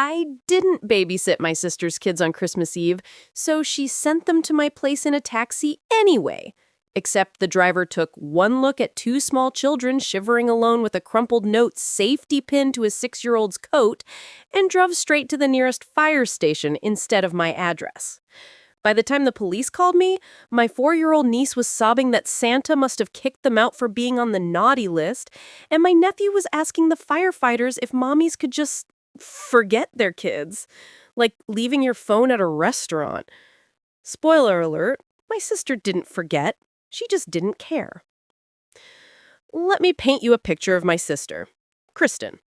I didn't babysit my sister's kids on Christmas Eve, so she sent them to my place in a taxi anyway. Except the driver took one look at two small children shivering alone with a crumpled note safety pinned to a 6-year-old's coat and drove straight to the nearest fire station instead of my address. By the time the police called me, my 4-year-old niece was sobbing that Santa must have kicked them out for being on the naughty list, and my nephew was asking the firefighters if mommies could just forget their kids, like leaving your phone at a restaurant. Spoiler alert, my sister didn't forget. She just didn't care. Let me paint you a picture of my sister, Kristen.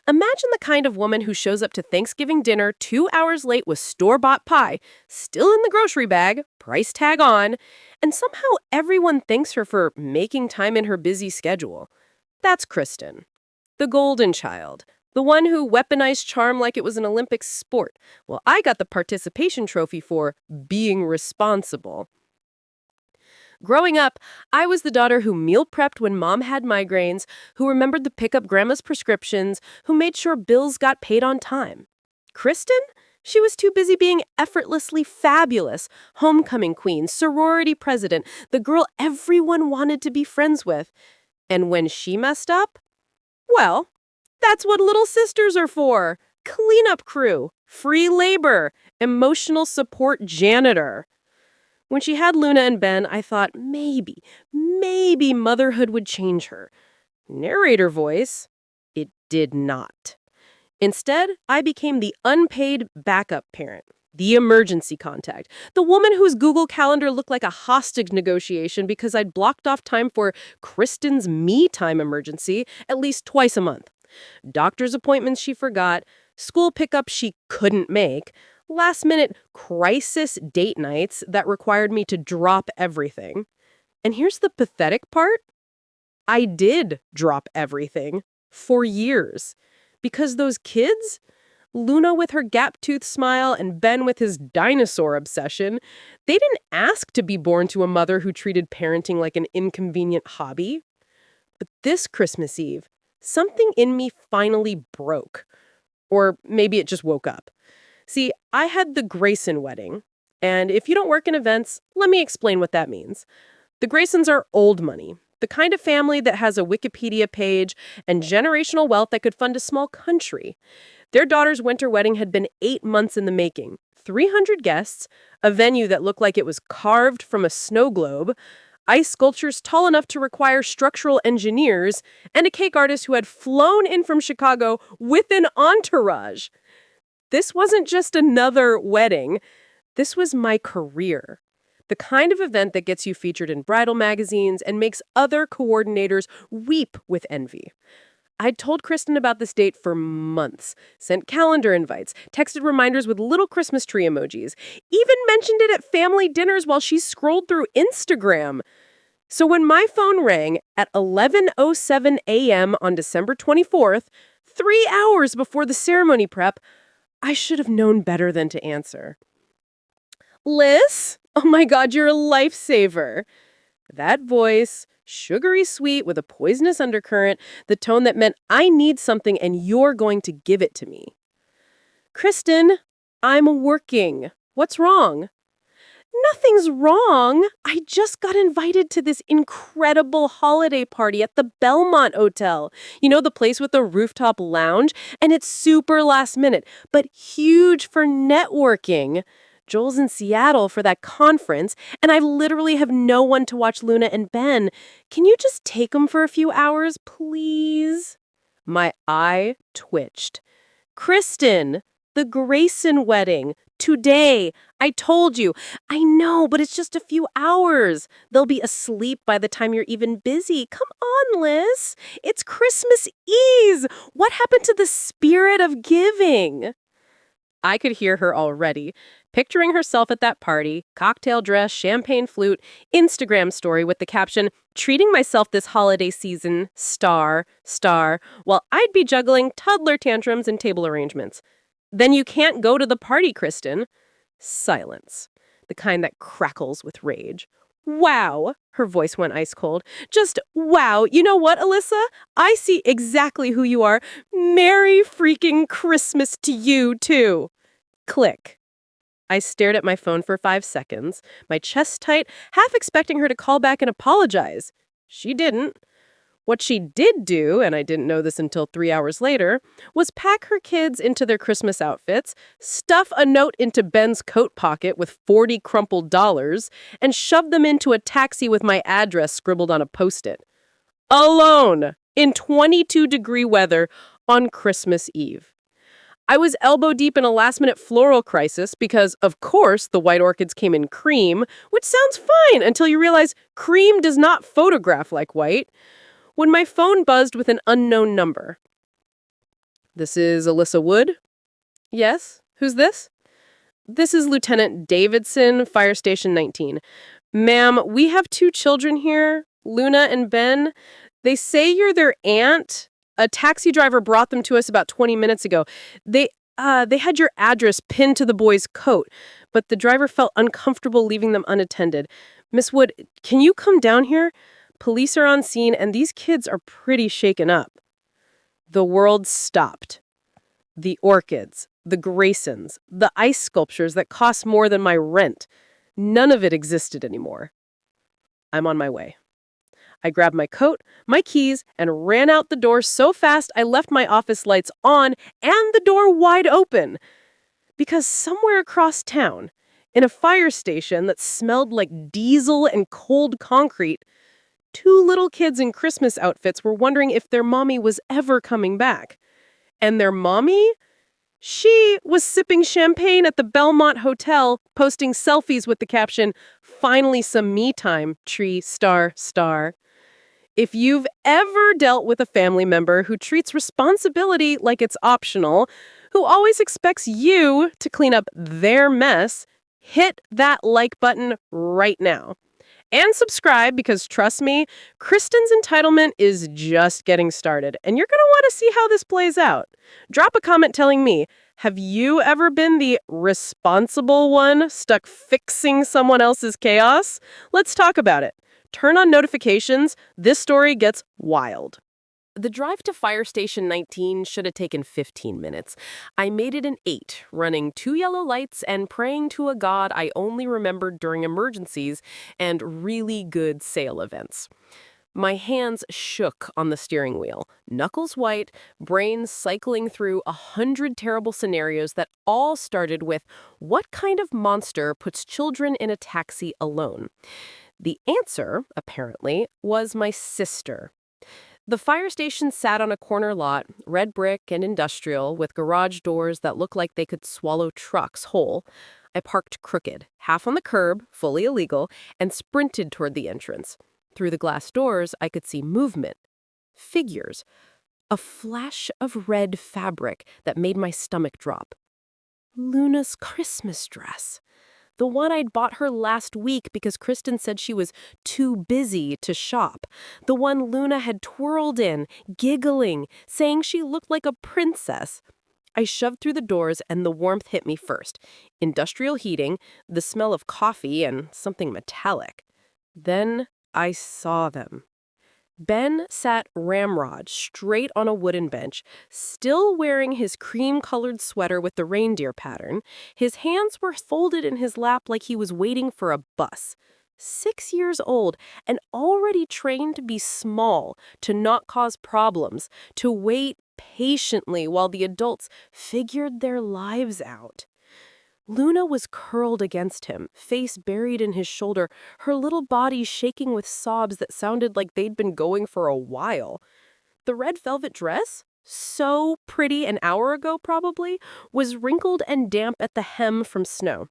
Imagine the kind of woman who shows up to Thanksgiving dinner 2 hours late with store-bought pie, still in the grocery bag, price tag on, and somehow everyone thanks her for making time in her busy schedule. That's Kristen, the golden child, the one who weaponized charm like it was an Olympic sport. Well, I got the participation trophy for being responsible. Growing up, I was the daughter who meal prepped when mom had migraines, who remembered to pick up grandma's prescriptions, who made sure bills got paid on time. Kristen? She was too busy being effortlessly fabulous, homecoming queen, sorority president, the girl everyone wanted to be friends with. And when she messed up, well, that's what little sisters are for. Cleanup crew, free labor, emotional support janitor. When she had Luna and Ben, I thought maybe motherhood would change her. Narrator voice, it did not. Instead, I became the unpaid backup parent, the emergency contact, the woman whose Google Calendar looked like a hostage negotiation because I'd blocked off time for Kristen's me-time emergency at least twice a month. Doctor's appointments she forgot, school pickups she couldn't make, last-minute crisis date nights that required me to drop everything. And here's the pathetic part. I did drop everything for years. Because those kids, Luna with her gap-toothed smile and Ben with his dinosaur obsession, they didn't ask to be born to a mother who treated parenting like an inconvenient hobby. But this Christmas Eve, something in me finally broke. Or maybe it just woke up. See, I had the Grayson wedding, and if you don't work in events, let me explain what that means. The Graysons are old money, the kind of family that has a Wikipedia page and generational wealth that could fund a small country. Their daughter's winter wedding had been 8 months in the making, 300 guests, a venue that looked like it was carved from a snow globe, ice sculptures tall enough to require structural engineers, and a cake artist who had flown in from Chicago with an entourage. This wasn't just another wedding. This was my career. The kind of event that gets you featured in bridal magazines and makes other coordinators weep with envy. I'd told Kristen about this date for months, sent calendar invites, texted reminders with little Christmas tree emojis, even mentioned it at family dinners while she scrolled through Instagram. So when my phone rang at 11:07 a.m. on December 24th, 3 hours before the ceremony prep, I should have known better than to answer. Liz? Oh my God, you're a lifesaver. That voice, sugary sweet with a poisonous undercurrent, the tone that meant I need something and you're going to give it to me. Kristen, I'm working. What's wrong? Nothing's wrong. I just got invited to this incredible holiday party at the Belmont Hotel. You know, the place with the rooftop lounge? And it's super last minute, but huge for networking. Joel's in Seattle for that conference, and I literally have no one to watch Luna and Ben. Can you just take them for a few hours, please? My eye twitched. Kristen, the Grayson wedding. Today. I told you. I know, but it's just a few hours. They'll be asleep by the time you're even busy. Come on, Liz. It's Christmas Eve. What happened to the spirit of giving? I could hear her already, picturing herself at that party, cocktail dress, champagne flute, Instagram story with the caption, treating myself this holiday season, star, while I'd be juggling toddler tantrums and table arrangements. Then you can't go to the party, Kristen. Silence. The kind that crackles with rage. Wow. Her voice went ice cold. Just wow. You know what, Alyssa? I see exactly who you are. Merry freaking Christmas to you, too. Click. I stared at my phone for 5 seconds, my chest tight, half expecting her to call back and apologize. She didn't. What she did do, and I didn't know this until 3 hours later, was pack her kids into their Christmas outfits, stuff a note into Ben's coat pocket with 40 crumpled dollars, and shove them into a taxi with my address scribbled on a Post-it. Alone! In 22-degree weather on Christmas Eve. I was elbow deep in a last-minute floral crisis because, of course, the white orchids came in cream, which sounds fine until you realize cream does not photograph like white, when my phone buzzed with an unknown number. This is Alyssa Wood? Yes? Who's this? This is Lieutenant Davidson, Fire Station 19. Ma'am, we have 2 children here, Luna and Ben. They say you're their aunt. A taxi driver brought them to us about 20 minutes ago. They had your address pinned to the boy's coat, but the driver felt uncomfortable leaving them unattended. Miss Wood, can you come down here? Police are on scene, and these kids are pretty shaken up. The world stopped. The orchids, the Graysons, the ice sculptures that cost more than my rent. None of it existed anymore. I'm on my way. I grabbed my coat, my keys, and ran out the door so fast I left my office lights on and the door wide open. Because somewhere across town, in a fire station that smelled like diesel and cold concrete, 2 little kids in Christmas outfits were wondering if their mommy was ever coming back. And their mommy? She was sipping champagne at the Belmont Hotel, posting selfies with the caption, "Finally some me time, tree star star." If you've ever dealt with a family member who treats responsibility like it's optional, who always expects you to clean up their mess, hit that like button right now. And subscribe because, trust me, Kristen's entitlement is just getting started, and you're going to want to see how this plays out. Drop a comment telling me, have you ever been the responsible one stuck fixing someone else's chaos? Let's talk about it. Turn on notifications. This story gets wild. The drive to Fire Station 19 should have taken 15 minutes. I made it in 8, running 2 yellow lights and praying to a god I only remembered during emergencies and really good sale events. My hands shook on the steering wheel, knuckles white, brain cycling through 100 terrible scenarios that all started with, what kind of monster puts children in a taxi alone? The answer, apparently, was my sister. The fire station sat on a corner lot, red brick and industrial, with garage doors that looked like they could swallow trucks whole. I parked crooked, half on the curb, fully illegal, and sprinted toward the entrance. Through the glass doors, I could see movement. Figures. A flash of red fabric that made my stomach drop. Luna's Christmas dress. The one I'd bought her last week because Kristen said she was too busy to shop. The one Luna had twirled in, giggling, saying she looked like a princess. I shoved through the doors and the warmth hit me first. Industrial heating, the smell of coffee, and something metallic. Then I saw them. Ben sat ramrod straight on a wooden bench, still wearing his cream-colored sweater with the reindeer pattern. His hands were folded in his lap like he was waiting for a bus. 6 years old and already trained to be small, to not cause problems, to wait patiently while the adults figured their lives out. Luna was curled against him, face buried in his shoulder, her little body shaking with sobs that sounded like they'd been going for a while. The red velvet dress, so pretty an hour ago probably, was wrinkled and damp at the hem from snow.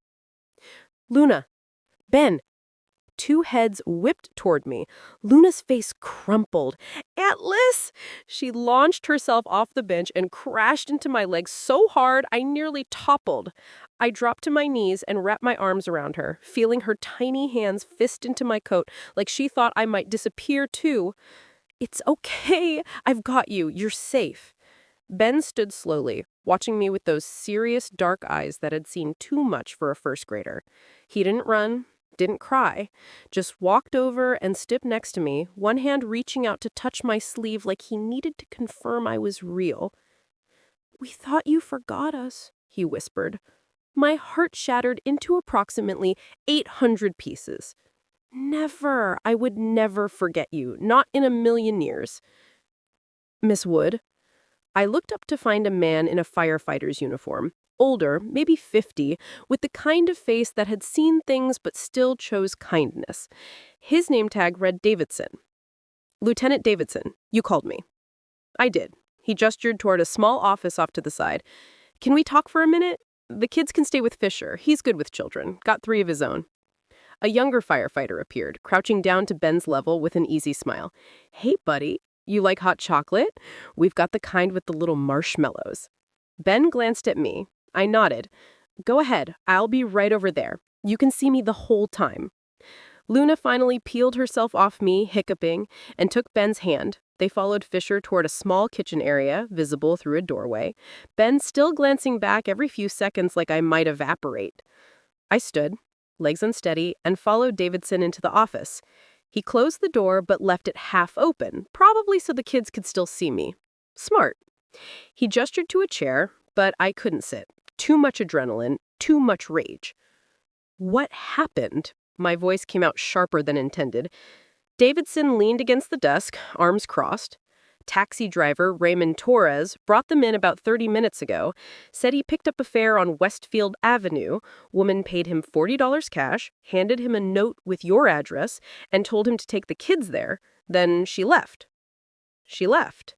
Luna. Ben. 2 heads whipped toward me. Luna's face crumpled. Atlas! She launched herself off the bench and crashed into my legs so hard I nearly toppled. I dropped to my knees and wrapped my arms around her, feeling her tiny hands fist into my coat like she thought I might disappear too. It's okay. I've got you. You're safe. Ben stood slowly, watching me with those serious dark eyes that had seen too much for a first grader. He didn't run, didn't cry, just walked over and stood next to me, one hand reaching out to touch my sleeve like he needed to confirm I was real. "We thought you forgot us," he whispered. My heart shattered into approximately 800 pieces. "Never. I would never forget you. Not in a million years." "Miss Wood?" I looked up to find a man in a firefighter's uniform, older, maybe 50, with the kind of face that had seen things but still chose kindness. His name tag read Davidson. "Lieutenant Davidson, you called me." I did. He gestured toward a small office off to the side. "Can we talk for a minute? The kids can stay with Fisher. He's good with children. Got 3 of his own." A younger firefighter appeared, crouching down to Ben's level with an easy smile. "Hey, buddy, you like hot chocolate? We've got the kind with the little marshmallows." Ben glanced at me. I nodded. "Go ahead, I'll be right over there. You can see me the whole time." Luna finally peeled herself off me, hiccuping, and took Ben's hand. They followed Fisher toward a small kitchen area, visible through a doorway, Ben still glancing back every few seconds like I might evaporate. I stood, legs unsteady, and followed Davidson into the office. He closed the door but left it half open, probably so the kids could still see me. Smart. He gestured to a chair, but I couldn't sit. Too much adrenaline, too much rage. "What happened?" My voice came out sharper than intended. Davidson leaned against the desk, arms crossed. Taxi driver Raymond Torres brought them in about 30 minutes ago, said he picked up a fare on Westfield Avenue. Woman paid him $40 cash, handed him a note with your address, and told him to take the kids there. Then she left. She left.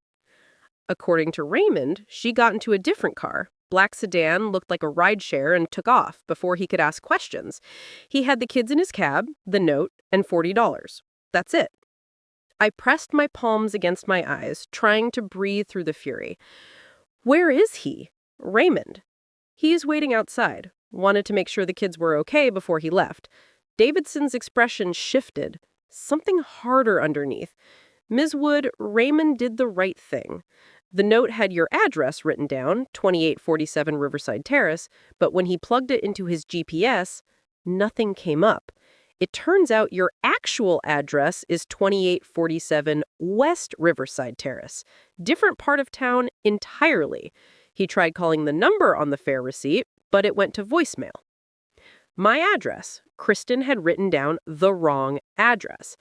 According to Raymond, she got into a different car. Black sedan, looked like a rideshare, and took off before he could ask questions. He had the kids in his cab, the note, and $40. That's it. I pressed my palms against my eyes, trying to breathe through the fury. "Where is he?" "Raymond." "He is waiting outside. Wanted to make sure the kids were okay before he left." Davidson's expression shifted. Something harder underneath. "Ms. Wood, Raymond did the right thing. The note had your address written down, 2847 Riverside Terrace, but when he plugged it into his GPS, nothing came up. It turns out your actual address is 2847 West Riverside Terrace, different part of town entirely. He tried calling the number on the fare receipt, but it went to voicemail." My address. Kristen had written down the wrong address.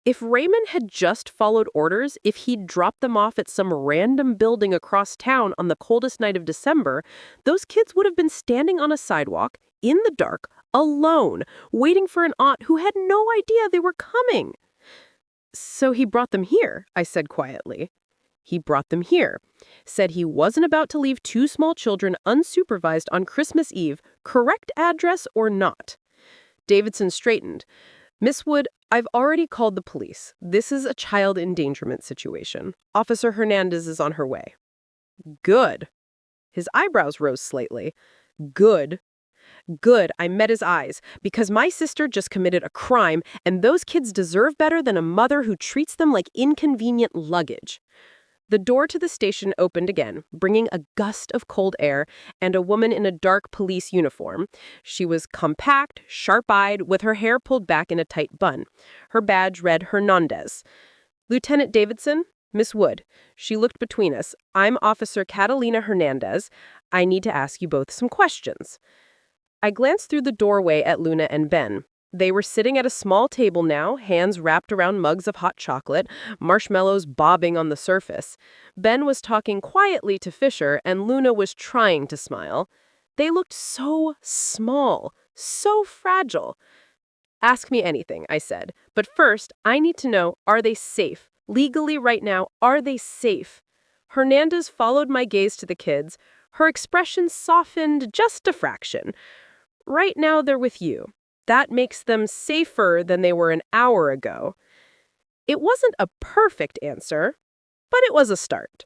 If Raymond had just followed orders, if he'd dropped them off at some random building across town on the coldest night of December, those kids would have been standing on a sidewalk, in the dark, alone, waiting for an aunt who had no idea they were coming. "So he brought them here," I said quietly. "He brought them here. Said he wasn't about to leave 2 small children unsupervised on Christmas Eve, correct address or not." Davidson straightened. "Miss Wood, I've already called the police. This is a child endangerment situation. Officer Hernandez is on her way." "Good." His eyebrows rose slightly. "Good. Good, I met his eyes, because my sister just committed a crime, and those kids deserve better than a mother who treats them like inconvenient luggage." The door to the station opened again, bringing a gust of cold air and a woman in a dark police uniform. She was compact, sharp-eyed, with her hair pulled back in a tight bun. Her badge read Hernandez. "Lieutenant Davidson, Miss Wood." She looked between us. "I'm Officer Catalina Hernandez. I need to ask you both some questions." I glanced through the doorway at Luna and Ben. They were sitting at a small table now, hands wrapped around mugs of hot chocolate, marshmallows bobbing on the surface. Ben was talking quietly to Fisher, and Luna was trying to smile. They looked so small, so fragile. "Ask me anything," I said. "But first, I need to know, are they safe? Legally right now, are they safe?" Hernandez followed my gaze to the kids. Her expression softened just a fraction. "Right now, they're with you. That makes them safer than they were an hour ago." It wasn't a perfect answer, but it was a start.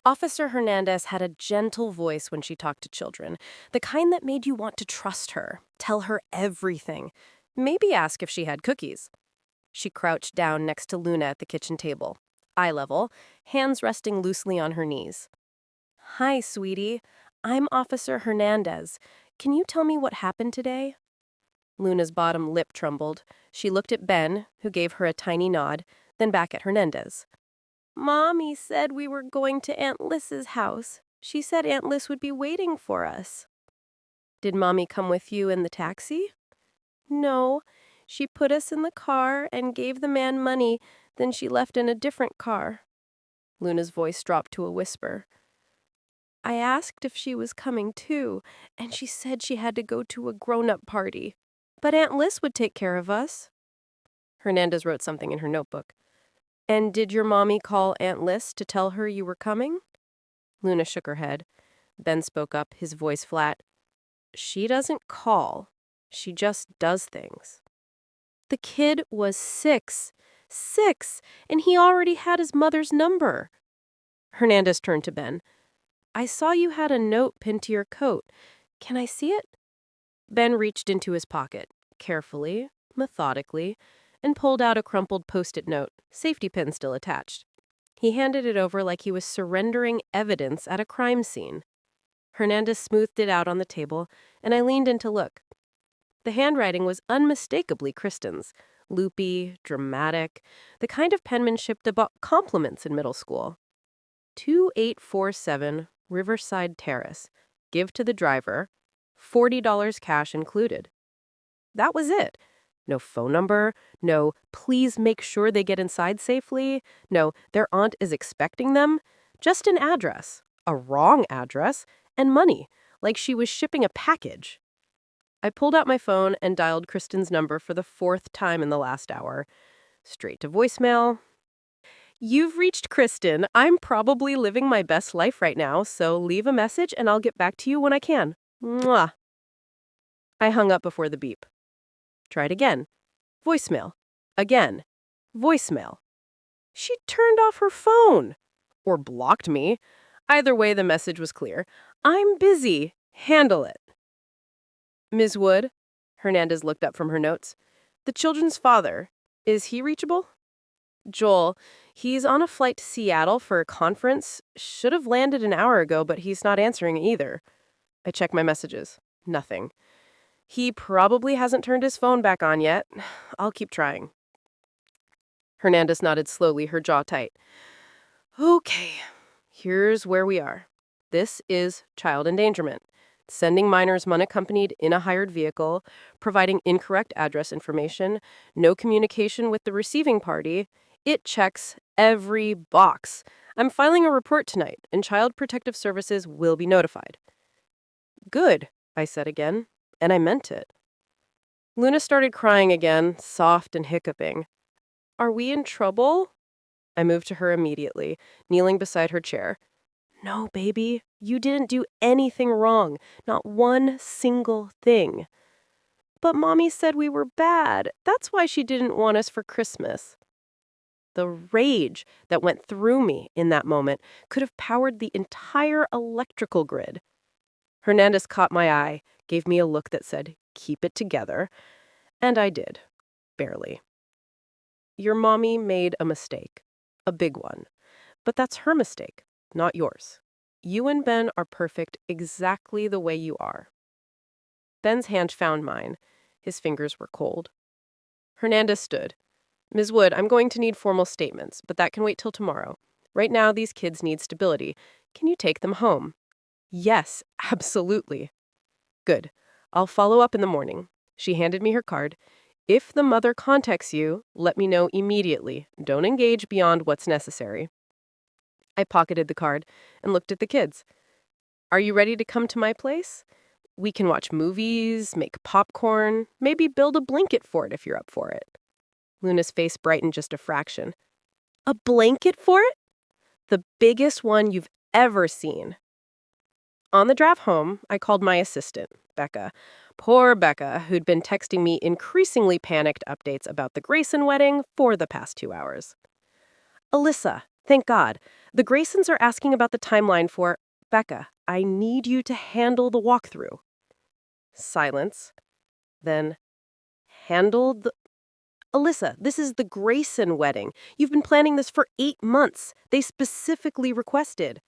Officer Hernandez had a gentle voice when she talked to children, the kind that made you want to trust her, tell her everything, maybe ask if she had cookies. She crouched down next to Luna at the kitchen table, eye level, hands resting loosely on her knees. "Hi, sweetie. I'm Officer Hernandez. Can you tell me what happened today?" Luna's bottom lip trembled. She looked at Ben, who gave her a tiny nod, then back at Hernandez. Mommy said we were going to Aunt Lys's house. She said Aunt Lys would be waiting for us. Did Mommy come with you in the taxi? No. She put us in the car and gave the man money, then she left in a different car. Luna's voice dropped to a whisper. I asked if she was coming too, and she said she had to go to a grown-up party. But Aunt Lys would take care of us. Hernandez wrote something in her notebook. And did your mommy call Aunt Lys to tell her you were coming? Luna shook her head. Ben spoke up, his voice flat. She doesn't call. She just does things. The kid was 6. 6! And he already had his mother's number. Hernandez turned to Ben. I saw you had a note pinned to your coat. Can I see it? Ben reached into his pocket, carefully, methodically, and pulled out a crumpled Post-it note, safety pin still attached. He handed it over like he was surrendering evidence at a crime scene. Hernandez smoothed it out on the table, and I leaned in to look. The handwriting was unmistakably Kristen's, loopy, dramatic, the kind of penmanship that bought compliments in middle school. 2847 Riverside Terrace. Give to the driver. $40 cash included. That was it. No phone number. No, please make sure they get inside safely. No, their aunt is expecting them. Just an address. A wrong address. And money. Like she was shipping a package. I pulled out my phone and dialed Kristen's number for the 4th time in the last hour. Straight to voicemail. You've reached Kristen. I'm probably living my best life right now, so leave a message and I'll get back to you when I can. Mwah. I hung up before the beep. Tried again. Voicemail. Again. Voicemail. She turned off her phone. Or blocked me. Either way, the message was clear. I'm busy. Handle it. Ms. Wood, Hernandez looked up from her notes. The children's father. Is he reachable? Joel, he's on a flight to Seattle for a conference. Should have landed an hour ago, but he's not answering either. I checked my messages. Nothing. He probably hasn't turned his phone back on yet. I'll keep trying. Hernandez nodded slowly, her jaw tight. Okay, here's where we are. This is child endangerment. Sending minors unaccompanied in a hired vehicle, providing incorrect address information, no communication with the receiving party. It checks every box. I'm filing a report tonight, and Child Protective Services will be notified. Good, I said again, and I meant it. Luna started crying again, soft and hiccuping. Are we in trouble? I moved to her immediately, kneeling beside her chair. No, baby, you didn't do anything wrong, not one single thing. But Mommy said we were bad. That's why she didn't want us for Christmas. The rage that went through me in that moment could have powered the entire electrical grid. Hernandez caught my eye, gave me a look that said, keep it together. And I did. Barely. Your mommy made a mistake. A big one. But that's her mistake, not yours. You and Ben are perfect exactly the way you are. Ben's hand found mine. His fingers were cold. Hernandez stood. Ms. Wood, I'm going to need formal statements, but that can wait till tomorrow. Right now, these kids need stability. Can you take them home? Yes, absolutely. Good. I'll follow up in the morning. She handed me her card. If the mother contacts you, let me know immediately. Don't engage beyond what's necessary. I pocketed the card and looked at the kids. Are you ready to come to my place? We can watch movies, make popcorn, maybe build a blanket fort if you're up for it. Luna's face brightened just a fraction. A blanket fort? The biggest one you've ever seen. On the drive home, I called my assistant, Becca. Poor Becca, who'd been texting me increasingly panicked updates about the Grayson wedding for the past 2 hours. Alyssa, thank God. The Graysons are asking about the timeline for... Becca, I need you to handle the walkthrough. Silence. Then, handle the... Alyssa, this is the Grayson wedding. You've been planning this for 8 months. They specifically requested.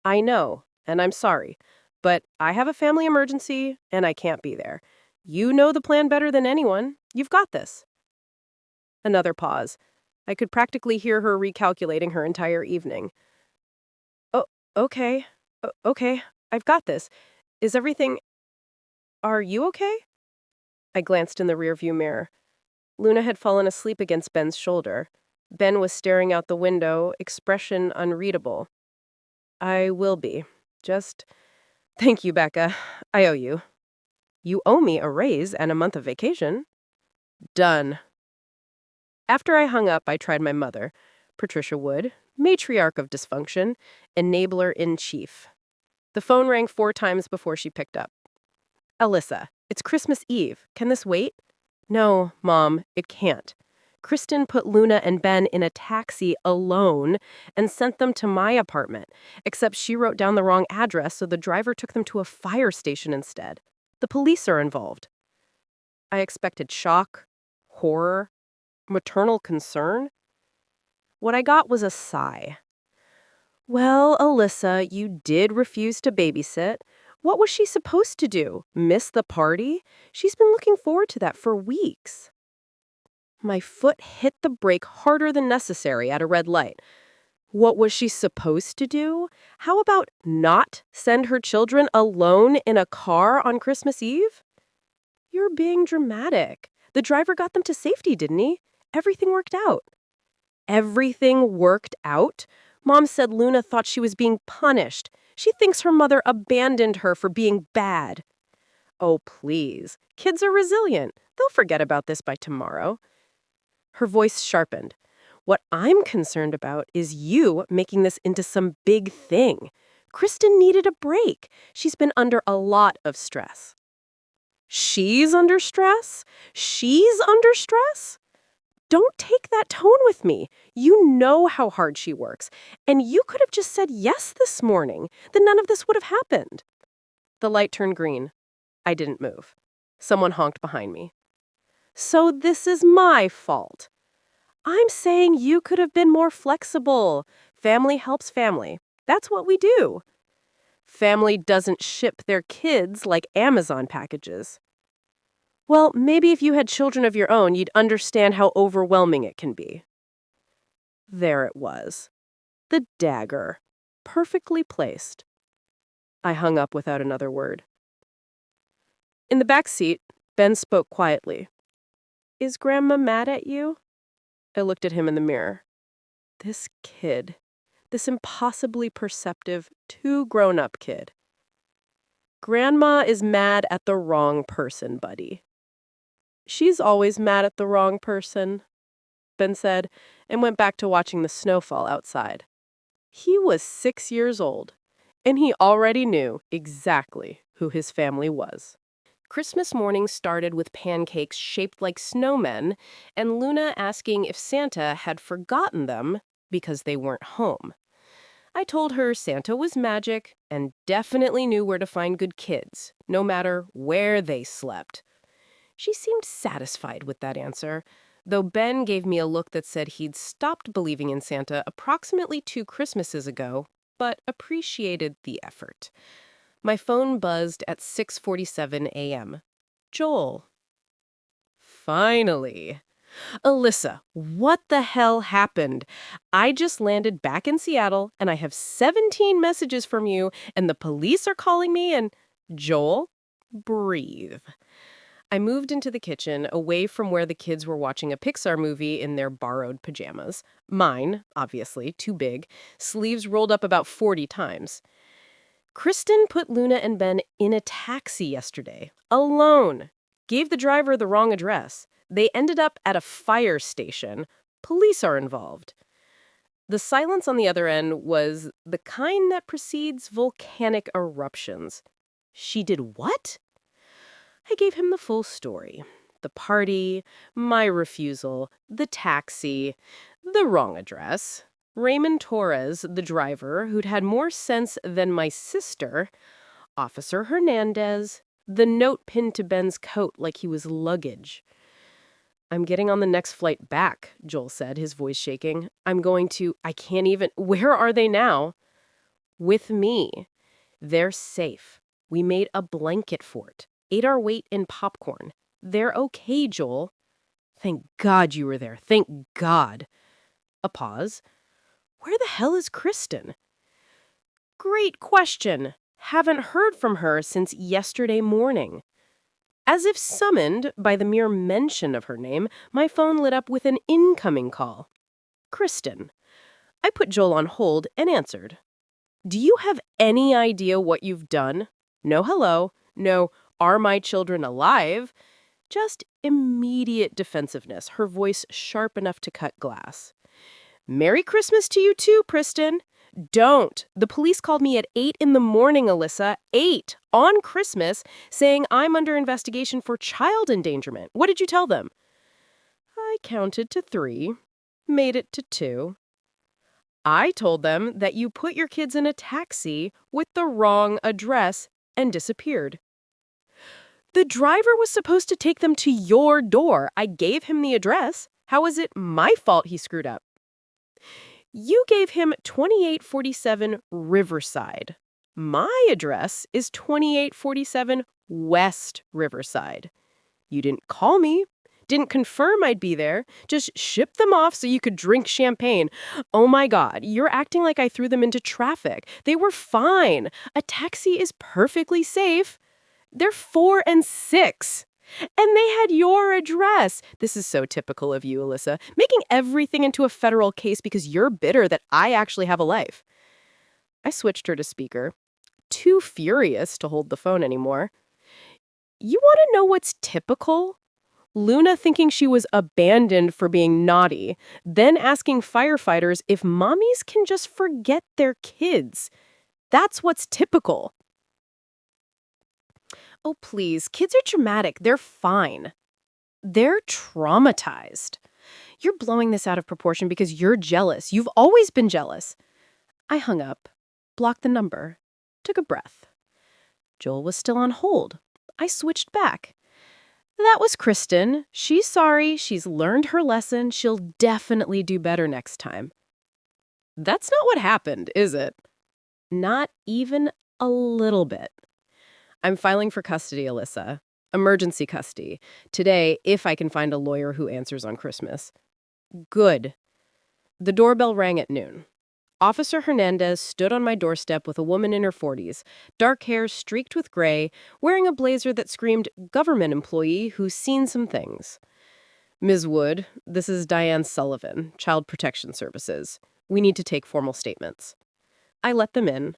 I know, and I'm sorry, but I have a family emergency, and I can't be there. You know the plan better than anyone. You've got this. Another pause. I could practically hear her recalculating her entire evening. Oh, okay. Okay. I've got this. Is everything... Are you okay? I glanced in the rearview mirror. Luna had fallen asleep against Ben's shoulder. Ben was staring out the window, expression unreadable. I will be. Just... Thank you, Becca. I owe you. You owe me a raise and a month of vacation. Done. After I hung up, I tried my mother, Patricia Wood, matriarch of dysfunction, enabler-in-chief. The phone rang 4 times before she picked up. Alyssa, it's Christmas Eve. Can this wait? No, Mom, it can't. Kristen put Luna and Ben in a taxi alone and sent them to my apartment, except she wrote down the wrong address, so the driver took them to a fire station instead. The police are involved. I expected shock, horror, maternal concern. What I got was a sigh. Well, Alyssa, you did refuse to babysit. What was she supposed to do? Miss the party? She's been looking forward to that for weeks. My foot hit the brake harder than necessary at a red light. What was she supposed to do? How about not send her children alone in a car on Christmas Eve? You're being dramatic. The driver got them to safety, didn't he? Everything worked out. Everything worked out? Mom said Luna thought she was being punished. She thinks her mother abandoned her for being bad. Oh, please. Kids are resilient. They'll forget about this by tomorrow. Her voice sharpened. What I'm concerned about is you making this into some big thing. Kristen needed a break. She's been under a lot of stress. She's under stress? She's under stress? Don't take that tone with me. You know how hard she works. And you could have just said yes this morning. Then none of this would have happened. The light turned green. I didn't move. Someone honked behind me. So this is my fault. I'm saying you could have been more flexible. Family helps family. That's what we do. Family doesn't ship their kids like Amazon packages. Well, maybe if you had children of your own, you'd understand how overwhelming it can be. There it was. The dagger. Perfectly placed. I hung up without another word. In the back seat, Ben spoke quietly. Is Grandma mad at you? I looked at him in the mirror. This kid. This impossibly perceptive, too grown-up kid. Grandma is mad at the wrong person, buddy. She's always mad at the wrong person, Ben said, and went back to watching the snowfall outside. He was 6 years old, and he already knew exactly who his family was. Christmas morning started with pancakes shaped like snowmen, and Luna asking if Santa had forgotten them because they weren't home. I told her Santa was magic and definitely knew where to find good kids, no matter where they slept. She seemed satisfied with that answer, though Ben gave me a look that said he'd stopped believing in Santa approximately 2 Christmases ago, but appreciated the effort. My phone buzzed at 6:47 a.m. Joel. Finally. Alyssa, what the hell happened? I just landed back in Seattle, and I have 17 messages from you, and the police are calling me, and... Joel, breathe. I moved into the kitchen, away from where the kids were watching a Pixar movie in their borrowed pajamas. Mine, obviously, too big, sleeves rolled up about 40 times. Kristen put Luna and Ben in a taxi yesterday, alone. Gave the driver the wrong address. They ended up at a fire station. Police are involved. The silence on the other end was the kind that precedes volcanic eruptions. She did what? I gave him the full story. The party, my refusal, the taxi, the wrong address, Raymond Torres, the driver, who'd had more sense than my sister, Officer Hernandez, the note pinned to Ben's coat like he was luggage. I'm getting on the next flight back, Joel said, his voice shaking. I can't even, where are they now? With me. They're safe. We made a blanket fort. ate our weight in popcorn. They're okay, Joel. Thank God you were there. Thank God. A pause. Where the hell is Kristen? Great question. Haven't heard from her since yesterday morning. As if summoned by the mere mention of her name, my phone lit up with an incoming call. Kristen. I put Joel on hold and answered. Do you have any idea what you've done? No hello. No, are my children alive? Just immediate defensiveness, her voice sharp enough to cut glass. Merry Christmas to you too, Kristen. Don't. The police called me at 8 in the morning, Alyssa. 8 on Christmas, saying I'm under investigation for child endangerment. What did you tell them? I counted to 3, made it to 2. I told them that you put your kids in a taxi with the wrong address and disappeared. The driver was supposed to take them to your door. I gave him the address. How is it my fault he screwed up? You gave him 2847 Riverside. My address is 2847 West Riverside. You didn't call me, didn't confirm I'd be there, just shipped them off so you could drink champagne. Oh my God, you're acting like I threw them into traffic. They were fine. A taxi is perfectly safe. They're 4 and 6. And they had your address. This is so typical of you, Alyssa, making everything into a federal case because you're bitter that I actually have a life. I switched her to speaker, too furious to hold the phone anymore. You want to know what's typical? Luna thinking she was abandoned for being naughty, then asking firefighters if mommies can just forget their kids. That's what's typical. Oh, please, kids are dramatic. They're fine. They're traumatized. You're blowing this out of proportion because you're jealous. You've always been jealous. I hung up, blocked the number, took a breath. Joel was still on hold. I switched back. That was Kristen. She's sorry. She's learned her lesson. She'll definitely do better next time. That's not what happened, is it? Not even a little bit. I'm filing for custody, Alyssa. Emergency custody. Today, if I can find a lawyer who answers on Christmas. Good. The doorbell rang at noon. Officer Hernandez stood on my doorstep with a woman in her 40s, dark hair streaked with gray, wearing a blazer that screamed government employee who's seen some things. Ms. Wood, this is Diane Sullivan, Child Protection Services. We need to take formal statements. I let them in.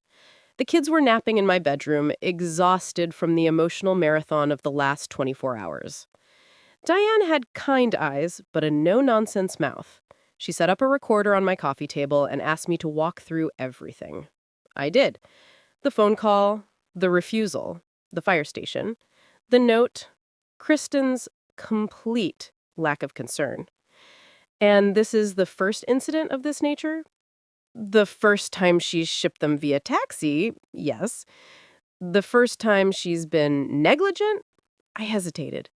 The kids were napping in my bedroom, exhausted from the emotional marathon of the last 24 hours. Diane had kind eyes, but a no-nonsense mouth. She set up a recorder on my coffee table and asked me to walk through everything. I did. The phone call, the refusal, the fire station, the note, Kristen's complete lack of concern. And this is the first incident of this nature? The first time she's shipped them via taxi, yes. The first time she's been negligent? I hesitated.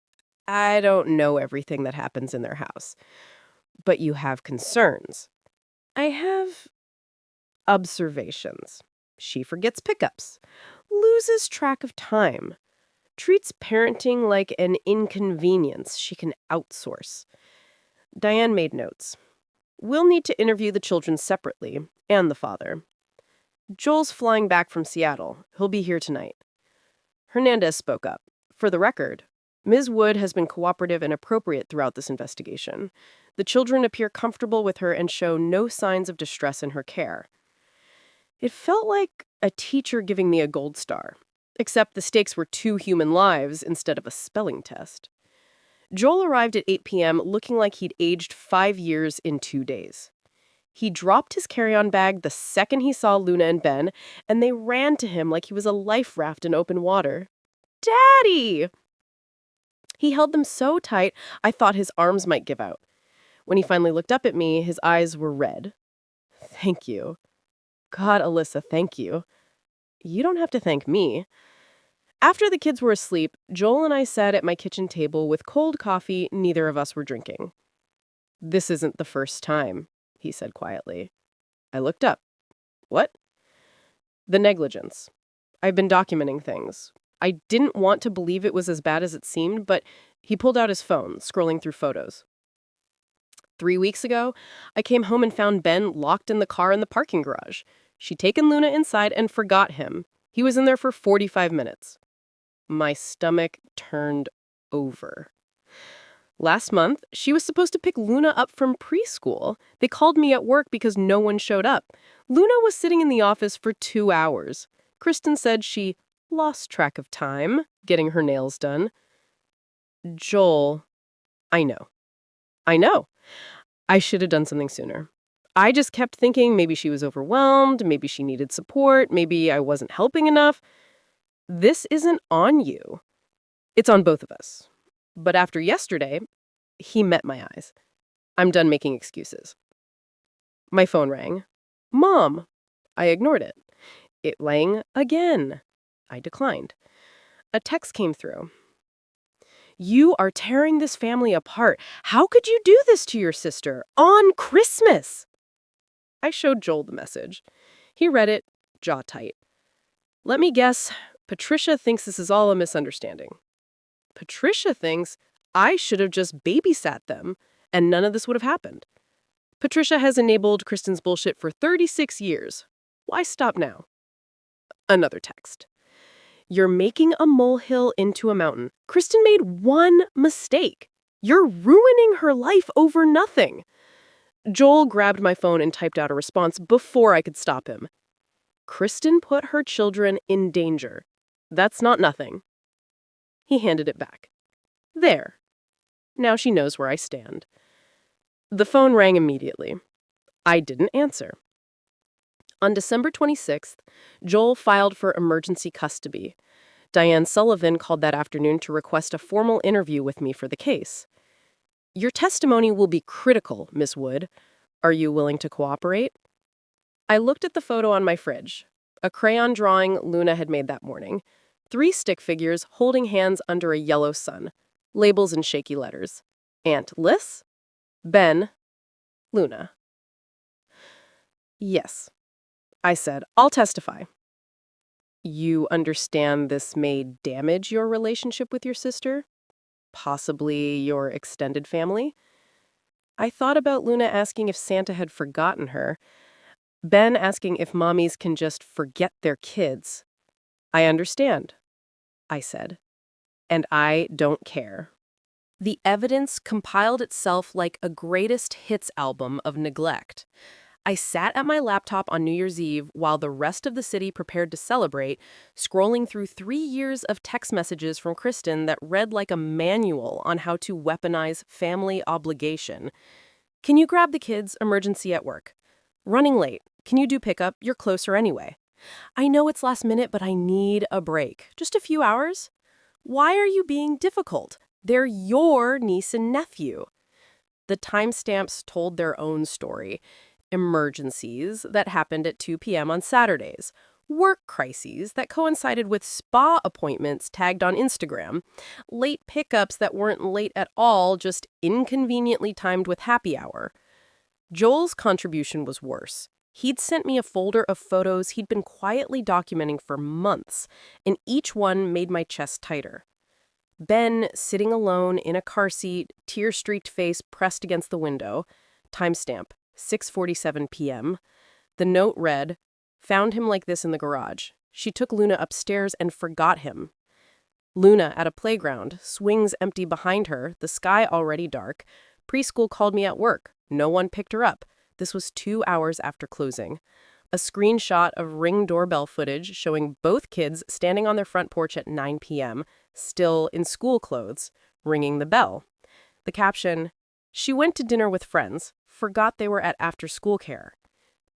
I don't know everything that happens in their house. But you have concerns. I have observations. She forgets pickups, loses track of time, treats parenting like an inconvenience she can outsource. Diane made notes. We'll need to interview the children separately, and the father. Joel's flying back from Seattle. He'll be here tonight. Hernandez spoke up. For the record, Ms. Wood has been cooperative and appropriate throughout this investigation. The children appear comfortable with her and show no signs of distress in her care. It felt like a teacher giving me a gold star, except the stakes were 2 human lives instead of a spelling test. Joel arrived at 8 p.m. looking like he'd aged 5 years in 2 days. He dropped his carry-on bag the second he saw Luna and Ben, and they ran to him like he was a life raft in open water. Daddy! He held them so tight, I thought his arms might give out. When he finally looked up at me, his eyes were red. Thank you. God, Alyssa, thank you. You don't have to thank me. After the kids were asleep, Joel and I sat at my kitchen table with cold coffee neither of us were drinking. This isn't the first time, he said quietly. I looked up. What? The negligence. I've been documenting things. I didn't want to believe it was as bad as it seemed, but he pulled out his phone, scrolling through photos. 3 weeks ago, I came home and found Ben locked in the car in the parking garage. She'd taken Luna inside and forgot him. He was in there for 45 minutes. My stomach turned over. Last month, she was supposed to pick Luna up from preschool. They called me at work because no one showed up. Luna was sitting in the office for 2 hours. Kristen said she lost track of time getting her nails done. Joel, I know. I know. I should have done something sooner. I just kept thinking maybe she was overwhelmed, maybe she needed support, maybe I wasn't helping enough. This isn't on you. It's on both of us. But after yesterday, he met my eyes. I'm done making excuses. My phone rang. Mom. I ignored it. It rang again. I declined. A text came through. You are tearing this family apart. How could you do this to your sister on Christmas? I showed Joel the message. He read it, jaw tight. Let me guess, Patricia thinks this is all a misunderstanding. Patricia thinks I should have just babysat them, and none of this would have happened. Patricia has enabled Kristen's bullshit for 36 years. Why stop now? Another text. You're making a molehill into a mountain. Kristen made one mistake. You're ruining her life over nothing. Joel grabbed my phone and typed out a response before I could stop him. Kristen put her children in danger. That's not nothing. He handed it back. There. Now she knows where I stand. The phone rang immediately. I didn't answer. On December 26th, Joel filed for emergency custody. Diane Sullivan called that afternoon to request a formal interview with me for the case. Your testimony will be critical, Miss Wood. Are you willing to cooperate? I looked at the photo on my fridge, a crayon drawing Luna had made that morning. 3 stick figures holding hands under a yellow sun, labels in shaky letters. Aunt Liz, Ben, Luna. Yes, I said, I'll testify. You understand this may damage your relationship with your sister? Possibly your extended family? I thought about Luna asking if Santa had forgotten her. Ben asking if mommies can just forget their kids. I understand, I said. And I don't care. The evidence compiled itself like a greatest hits album of neglect. I sat at my laptop on New Year's Eve while the rest of the city prepared to celebrate, scrolling through 3 years of text messages from Kristen that read like a manual on how to weaponize family obligation. Can you grab the kids? Emergency at work. Running late. Can you do pickup? You're closer anyway. I know it's last minute, but I need a break. Just a few hours? Why are you being difficult? They're your niece and nephew. The timestamps told their own story. Emergencies that happened at 2 p.m. on Saturdays. Work crises that coincided with spa appointments tagged on Instagram. Late pickups that weren't late at all, just inconveniently timed with happy hour. Joel's contribution was worse. He'd sent me a folder of photos he'd been quietly documenting for months, and each one made my chest tighter. Ben sitting alone in a car seat, tear-streaked face pressed against the window. Timestamp, 6:47 p.m. The note read, found him like this in the garage. She took Luna upstairs and forgot him. Luna at a playground, swings empty behind her, the sky already dark. Preschool called me at work. No one picked her up. This was 2 hours after closing. A screenshot of Ring doorbell footage showing both kids standing on their front porch at 9 p.m., still in school clothes, ringing the bell. The caption, she went to dinner with friends, forgot they were at after-school care.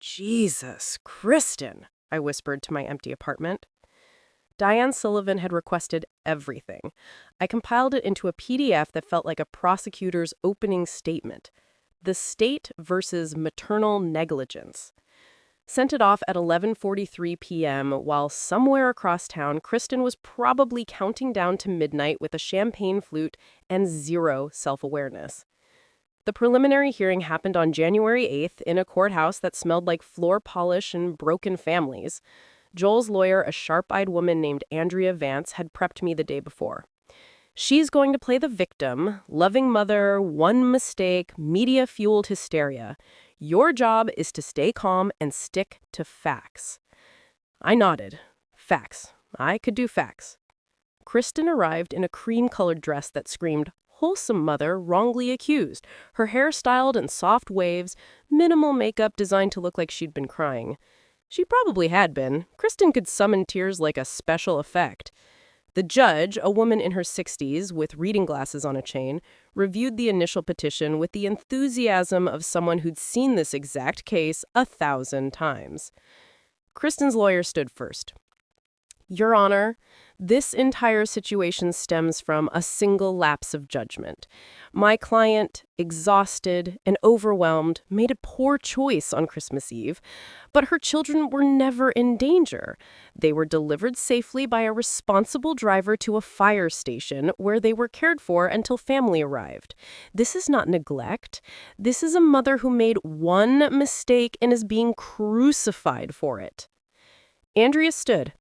Jesus, Kristen, I whispered to my empty apartment. Diane Sullivan had requested everything. I compiled it into a PDF that felt like a prosecutor's opening statement. The state versus maternal negligence. Sent it off at 11:43 p.m. while somewhere across town, Kristen was probably counting down to midnight with a champagne flute and zero self-awareness. The preliminary hearing happened on January 8th in a courthouse that smelled like floor polish and broken families. Joel's lawyer, a sharp-eyed woman named Andrea Vance, had prepped me the day before. She's going to play the victim, loving mother, one mistake, media-fueled hysteria. Your job is to stay calm and stick to facts. I nodded. Facts. I could do facts. Kristen arrived in a cream-colored dress that screamed, "Wholesome mother wrongly accused," her hair styled in soft waves, minimal makeup designed to look like she'd been crying. She probably had been. Kristen could summon tears like a special effect. The judge, a woman in her 60s with reading glasses on a chain, reviewed the initial petition with the enthusiasm of someone who'd seen this exact case 1,000 times. Kristen's lawyer stood first. Your Honor, this entire situation stems from a single lapse of judgment. My client, exhausted and overwhelmed, made a poor choice on Christmas Eve, but her children were never in danger. They were delivered safely by a responsible driver to a fire station where they were cared for until family arrived. This is not neglect. This is a mother who made one mistake and is being crucified for it. Andrea stood.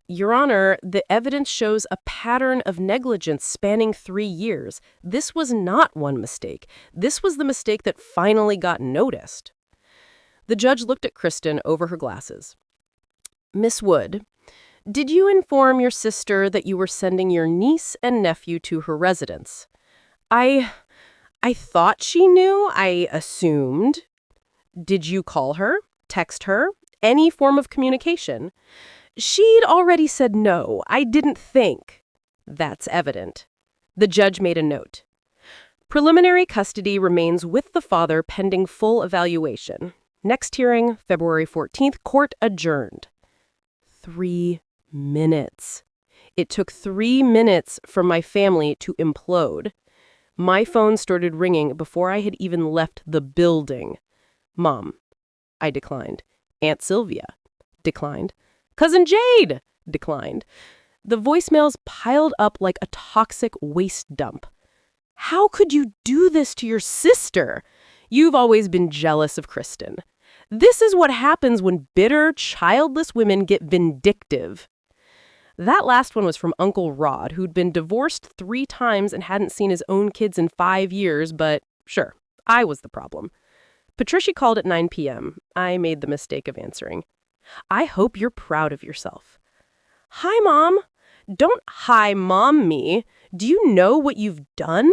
Your Honor, the evidence shows a pattern of negligence spanning 3 years. This was not one mistake. This was the mistake that finally got noticed. The judge looked at Kristen over her glasses. Miss Wood, did you inform your sister that you were sending your niece and nephew to her residence? I thought she knew. I assumed. Did you call her? Text her? Any form of communication? She'd already said no. I didn't think. That's evident. The judge made a note. Preliminary custody remains with the father pending full evaluation. Next hearing, February 14th, court adjourned. 3 minutes. It took 3 minutes for my family to implode. My phone started ringing before I had even left the building. Mom. I declined. Aunt Sylvia. Declined. Cousin Jade! Declined. The voicemails piled up like a toxic waste dump. How could you do this to your sister? You've always been jealous of Kristen. This is what happens when bitter, childless women get vindictive. That last one was from Uncle Rod, who'd been divorced 3 times and hadn't seen his own kids in 5 years, but sure, I was the problem. Patricia called at 9 p.m. I made the mistake of answering. I hope you're proud of yourself. Hi, Mom. Don't hi, Mom me. Do you know what you've done?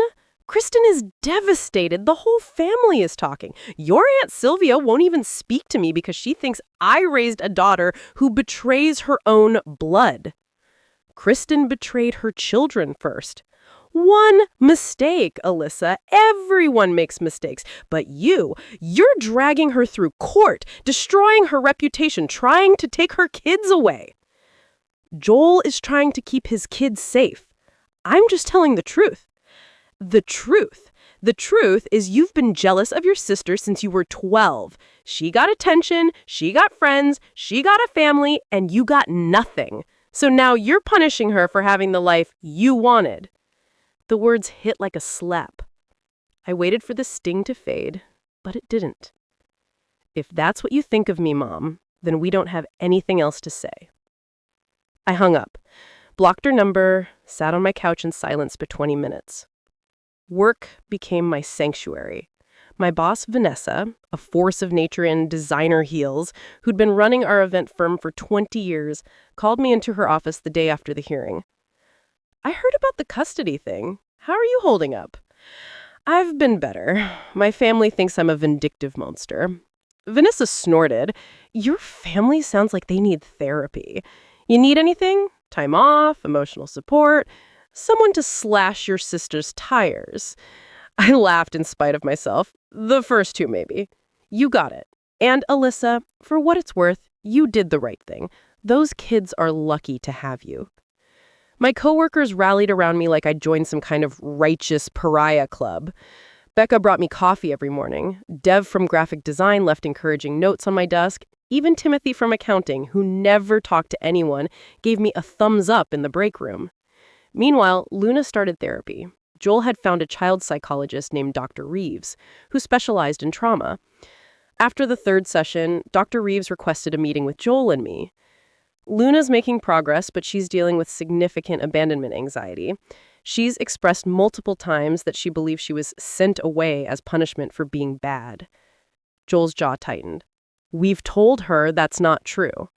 Kristen is devastated. The whole family is talking. Your Aunt Sylvia won't even speak to me because she thinks I raised a daughter who betrays her own blood. Kristen betrayed her children first. One mistake, Alyssa. Everyone makes mistakes. But you're dragging her through court, destroying her reputation, trying to take her kids away. Joel is trying to keep his kids safe. I'm just telling the truth. The truth. The truth is you've been jealous of your sister since you were 12. She got attention, she got friends, she got a family, and you got nothing. So now you're punishing her for having the life you wanted. The words hit like a slap. I waited for the sting to fade, but it didn't. If that's what you think of me, Mom, then we don't have anything else to say. I hung up, blocked her number, sat on my couch in silence for 20 minutes. Work became my sanctuary. My boss, Vanessa, a force of nature in designer heels, who'd been running our event firm for 20 years, called me into her office the day after the hearing. I heard about the custody thing. How are you holding up? I've been better. My family thinks I'm a vindictive monster. Vanessa snorted. Your family sounds like they need therapy. You need anything? Time off, emotional support, someone to slash your sister's tires. I laughed in spite of myself. The first 2, maybe. You got it. And Alyssa, for what it's worth, you did the right thing. Those kids are lucky to have you. My coworkers rallied around me like I'd joined some kind of righteous pariah club. Becca brought me coffee every morning. Dev from graphic design left encouraging notes on my desk. Even Timothy from accounting, who never talked to anyone, gave me a thumbs up in the break room. Meanwhile, Luna started therapy. Joel had found a child psychologist named Dr. Reeves, who specialized in trauma. After the 3rd session, Dr. Reeves requested a meeting with Joel and me. Luna's making progress, but she's dealing with significant abandonment anxiety. She's expressed multiple times that she believes she was sent away as punishment for being bad. Joel's jaw tightened. We've told her that's not true.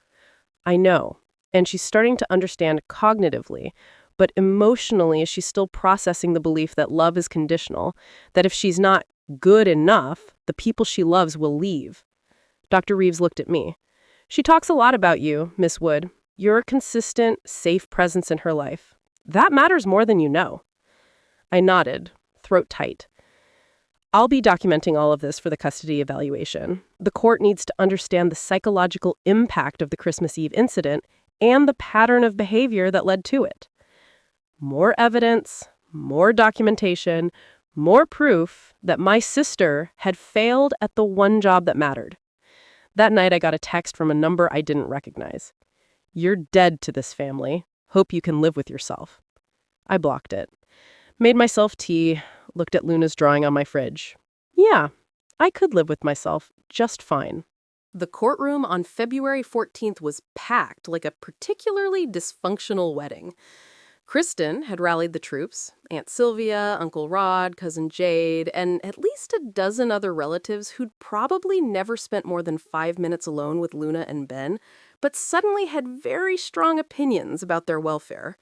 I know, and she's starting to understand cognitively, but emotionally she's still processing the belief that love is conditional, that if she's not good enough, the people she loves will leave. Dr. Reeves looked at me. She talks a lot about you, Miss Wood. You're a consistent, safe presence in her life. That matters more than you know. I nodded, throat tight. I'll be documenting all of this for the custody evaluation. The court needs to understand the psychological impact of the Christmas Eve incident and the pattern of behavior that led to it. More evidence, more documentation, more proof that my sister had failed at the one job that mattered. That night I got a text from a number I didn't recognize. You're dead to this family. Hope you can live with yourself. I blocked it. Made myself tea, looked at Luna's drawing on my fridge. Yeah, I could live with myself just fine. The courtroom on February 14th was packed like a particularly dysfunctional wedding. Kristen had rallied the troops, Aunt Sylvia, Uncle Rod, Cousin Jade, and at least a dozen other relatives who'd probably never spent more than 5 minutes alone with Luna and Ben, but suddenly had very strong opinions about their welfare.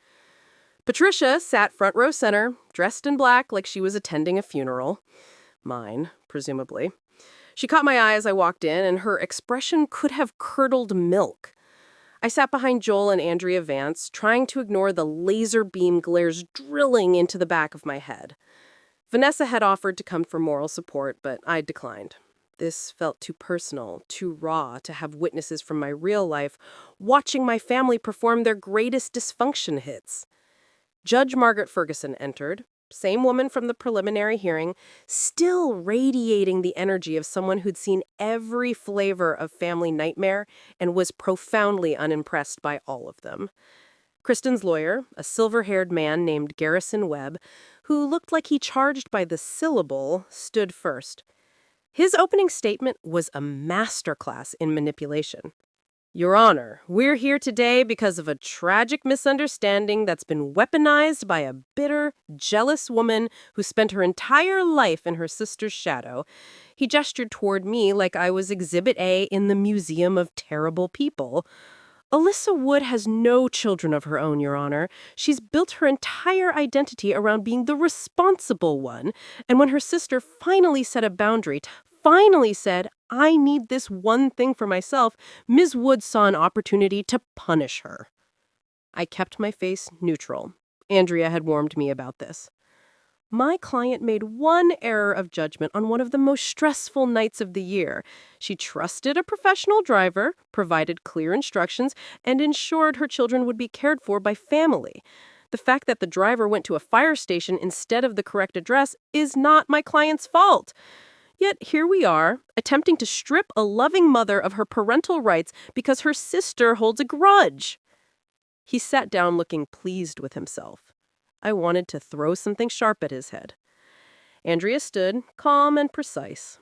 Patricia sat front row center, dressed in black like she was attending a funeral. Mine, presumably. She caught my eye as I walked in, and her expression could have curdled milk. I sat behind Joel and Andrea Vance, trying to ignore the laser beam glares drilling into the back of my head. Vanessa had offered to come for moral support, but I declined. This felt too personal, too raw to have witnesses from my real life watching my family perform their greatest dysfunction hits. Judge Margaret Ferguson entered, same woman from the preliminary hearing, still radiating the energy of someone who'd seen every flavor of family nightmare and was profoundly unimpressed by all of them. Kristen's lawyer, a silver-haired man named Garrison Webb, who looked like he charged by the syllable, stood first. His opening statement was a masterclass in manipulation. Your Honor, we're here today because of a tragic misunderstanding that's been weaponized by a bitter, jealous woman who spent her entire life in her sister's shadow. He gestured toward me like I was Exhibit A in the Museum of Terrible People. Alyssa Wood has no children of her own, Your Honor. She's built her entire identity around being the responsible one, and when her sister finally set a boundary, finally said, I need this one thing for myself, Ms. Wood saw an opportunity to punish her. I kept my face neutral. Andrea had warned me about this. My client made one error of judgment on one of the most stressful nights of the year. She trusted a professional driver, provided clear instructions, and ensured her children would be cared for by family. The fact that the driver went to a fire station instead of the correct address is not my client's fault. Yet here we are, attempting to strip a loving mother of her parental rights because her sister holds a grudge. He sat down looking pleased with himself. I wanted to throw something sharp at his head. Andrea stood, calm and precise.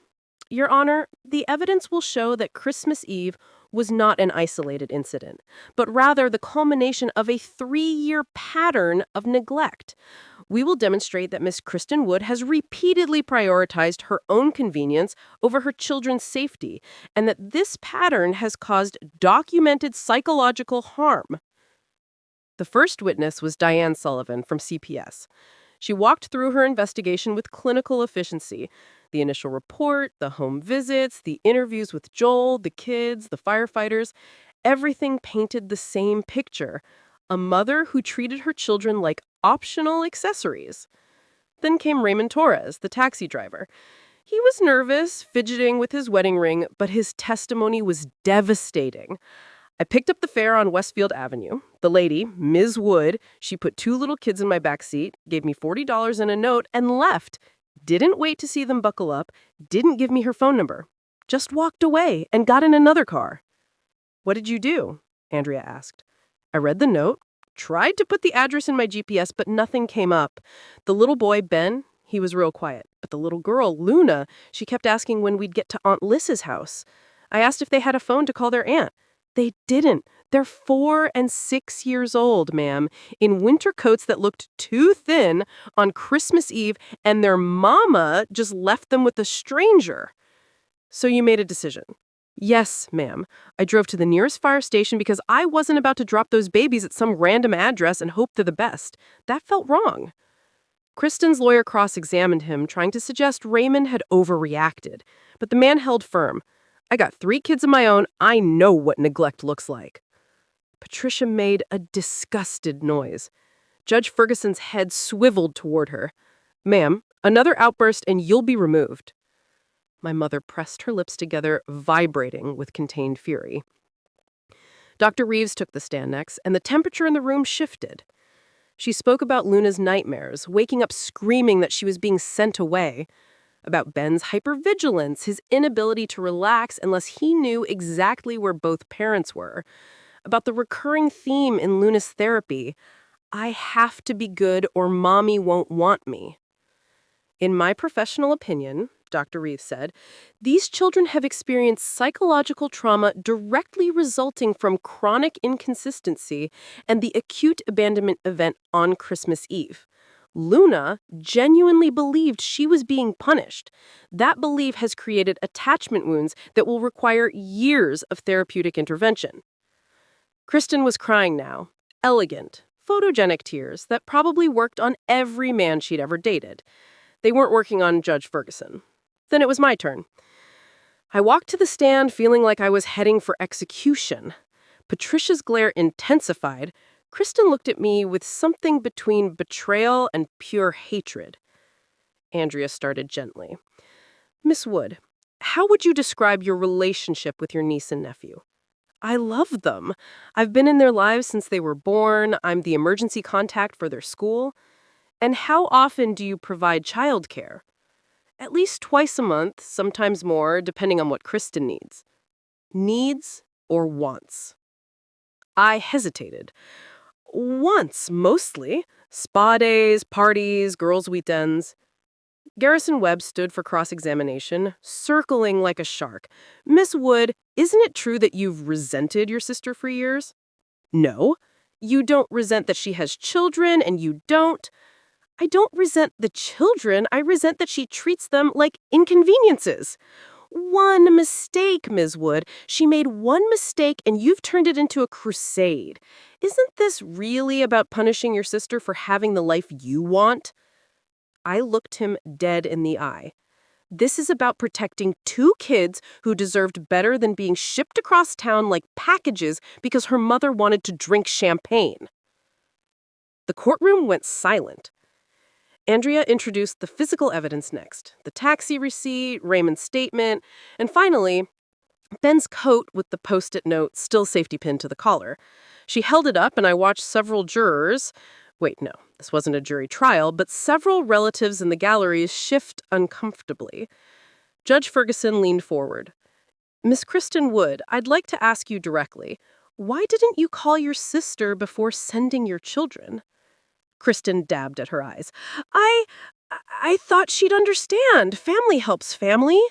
Your Honor, the evidence will show that Christmas Eve was not an isolated incident, but rather the culmination of a 3-year pattern of neglect. We will demonstrate that Miss Kristen Wood has repeatedly prioritized her own convenience over her children's safety, and that this pattern has caused documented psychological harm. The first witness was Diane Sullivan from CPS. She walked through her investigation with clinical efficiency. The initial report, the home visits, the interviews with Joel, the kids, the firefighters, everything painted the same picture. A mother who treated her children like optional accessories. Then came Raymond Torres, the taxi driver. He was nervous, fidgeting with his wedding ring, but his testimony was devastating. I picked up the fare on Westfield Avenue. The lady, Ms. Wood, she put 2 little kids in my back seat, gave me $40 and a note, and left. Didn't wait to see them buckle up, didn't give me her phone number. Just walked away and got in another car. What did you do? Andrea asked. I read the note, tried to put the address in my GPS, but nothing came up. The little boy, Ben, he was real quiet. But the little girl, Luna, she kept asking when we'd get to Aunt Lys's house. I asked if they had a phone to call their aunt. They didn't. They're 4 and 6 years old, ma'am, in winter coats that looked too thin on Christmas Eve, and their mama just left them with a stranger. So you made a decision. Yes, ma'am. I drove to the nearest fire station because I wasn't about to drop those babies at some random address and hope they're the best. That felt wrong. Kristen's lawyer cross-examined him, trying to suggest Raymond had overreacted. But the man held firm. I got 3 kids of my own. I know what neglect looks like. Patricia made a disgusted noise. Judge Ferguson's head swiveled toward her. Ma'am, another outburst and you'll be removed. My mother pressed her lips together, vibrating with contained fury. Dr. Reeves took the stand next, and the temperature in the room shifted. She spoke about Luna's nightmares, waking up screaming that she was being sent away, about Ben's hypervigilance, his inability to relax unless he knew exactly where both parents were, about the recurring theme in Luna's therapy, I have to be good or mommy won't want me. In my professional opinion, Dr. Reeves said, these children have experienced psychological trauma directly resulting from chronic inconsistency and the acute abandonment event on Christmas Eve. Luna genuinely believed she was being punished. That belief has created attachment wounds that will require years of therapeutic intervention. Kristen was crying now, elegant, photogenic tears that probably worked on every man she'd ever dated. They weren't working on Judge Ferguson. Then it was my turn. I walked to the stand feeling like I was heading for execution. Patricia's glare intensified. Kristen looked at me with something between betrayal and pure hatred. Andrea started gently. Miss Wood, how would you describe your relationship with your niece and nephew? I love them. I've been in their lives since they were born. I'm the emergency contact for their school. And how often do you provide childcare? At least twice a month, sometimes more, depending on what Kristen needs. Needs or wants? I hesitated. Wants, mostly. Spa days, parties, girls' weekends. Garrison Webb stood for cross-examination, circling like a shark. Miss Wood, isn't it true that you've resented your sister for years? No. You don't resent that she has children, and you don't. I don't resent the children. I resent that she treats them like inconveniences. One mistake, Ms. Wood. She made one mistake and you've turned it into a crusade. Isn't this really about punishing your sister for having the life you want? I looked him dead in the eye. This is about protecting 2 kids who deserved better than being shipped across town like packages because her mother wanted to drink champagne. The courtroom went silent. Andrea introduced the physical evidence next, the taxi receipt, Raymond's statement, and finally, Ben's coat with the Post-it note still safety pinned to the collar. She held it up and I watched several jurors, wait, no, this wasn't a jury trial, but several relatives in the galleries shift uncomfortably. Judge Ferguson leaned forward. Miss Kristen Wood, I'd like to ask you directly, why didn't you call your sister before sending your children? Kristen dabbed at her eyes. I thought she'd understand. Family helps family.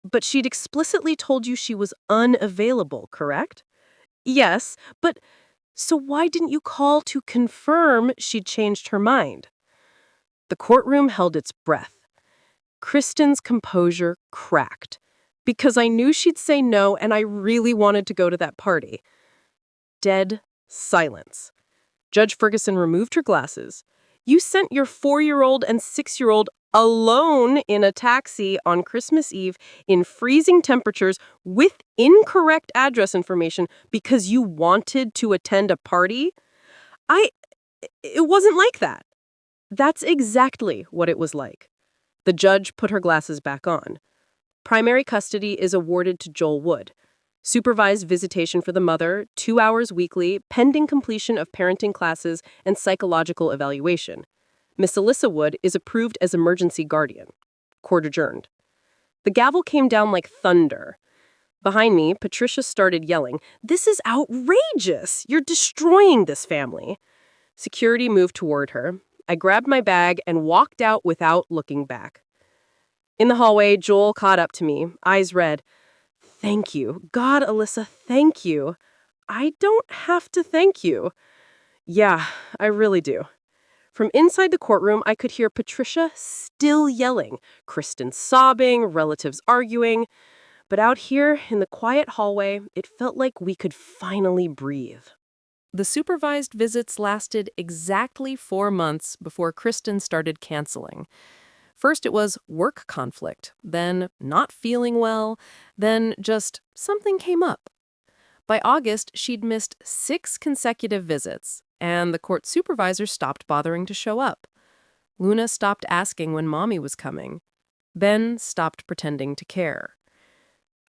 But she'd explicitly told you she was unavailable, correct? Yes, but so why didn't you call to confirm she'd changed her mind? The courtroom held its breath. Kristen's composure cracked. Because I knew she'd say no and I really wanted to go to that party. Dead silence. Judge Ferguson removed her glasses. You sent your 4-year-old and 6-year-old alone in a taxi on Christmas Eve in freezing temperatures with incorrect address information because you wanted to attend a party? It wasn't like that. That's exactly what it was like. The judge put her glasses back on. Primary custody is awarded to Joel Wood. Supervised visitation for the mother, 2 hours weekly, pending completion of parenting classes and psychological evaluation. Miss Alyssa Wood is approved as emergency guardian. Court adjourned. The gavel came down like thunder. Behind me, Patricia started yelling, "This is outrageous! You're destroying this family!" Security moved toward her. I grabbed my bag and walked out without looking back. In the hallway, Joel caught up to me, eyes red. Thank you. God, Alyssa, thank you. I don't have to thank you. Yeah, I really do. From inside the courtroom, I could hear Patricia still yelling, Kristen sobbing, relatives arguing. But out here in the quiet hallway, it felt like we could finally breathe. The supervised visits lasted exactly 4 months before Kristen started canceling. First, it was work conflict, then not feeling well, then just something came up. By August, she'd missed 6 consecutive visits, and the court supervisor stopped bothering to show up. Luna stopped asking when Mommy was coming. Ben stopped pretending to care.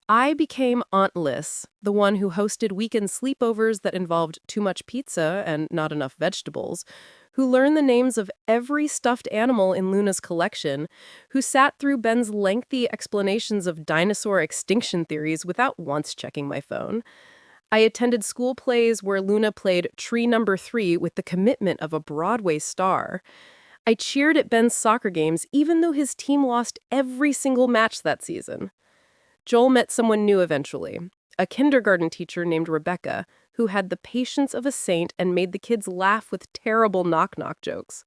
I became Aunt Liz, the one who hosted weekend sleepovers that involved too much pizza and not enough vegetables, who learned the names of every stuffed animal in Luna's collection, who sat through Ben's lengthy explanations of dinosaur extinction theories without once checking my phone. I attended school plays where Luna played Tree Number 3 with the commitment of a Broadway star. I cheered at Ben's soccer games even though his team lost every single match that season. Joel met someone new eventually, a kindergarten teacher named Rebecca, who had the patience of a saint and made the kids laugh with terrible knock-knock jokes.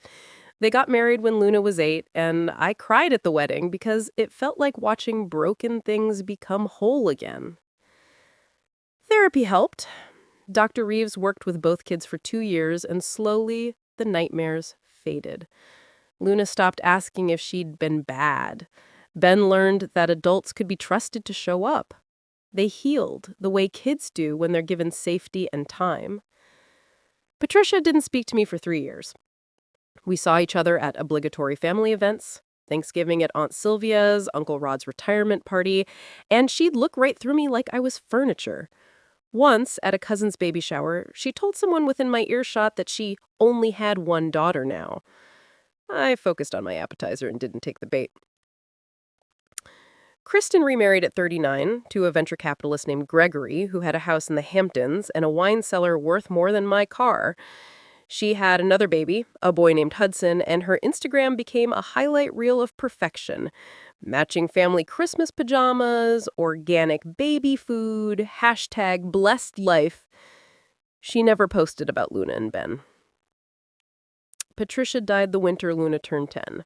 They got married when Luna was 8, and I cried at the wedding because it felt like watching broken things become whole again. Therapy helped. Dr. Reeves worked with both kids for 2 years, and slowly the nightmares faded. Luna stopped asking if she'd been bad. Ben learned that adults could be trusted to show up. They healed the way kids do when they're given safety and time. Patricia didn't speak to me for 3 years. We saw each other at obligatory family events, Thanksgiving at Aunt Sylvia's, Uncle Rod's retirement party, and she'd look right through me like I was furniture. Once, at a cousin's baby shower, she told someone within my earshot that she only had one daughter now. I focused on my appetizer and didn't take the bait. Kristen remarried at 39 to a venture capitalist named Gregory, who had a house in the Hamptons and a wine cellar worth more than my car. She had another baby, a boy named Hudson, and her Instagram became a highlight reel of perfection. Matching family Christmas pajamas, organic baby food, #blessed life. She never posted about Luna and Ben. Patricia died the winter Luna turned 10.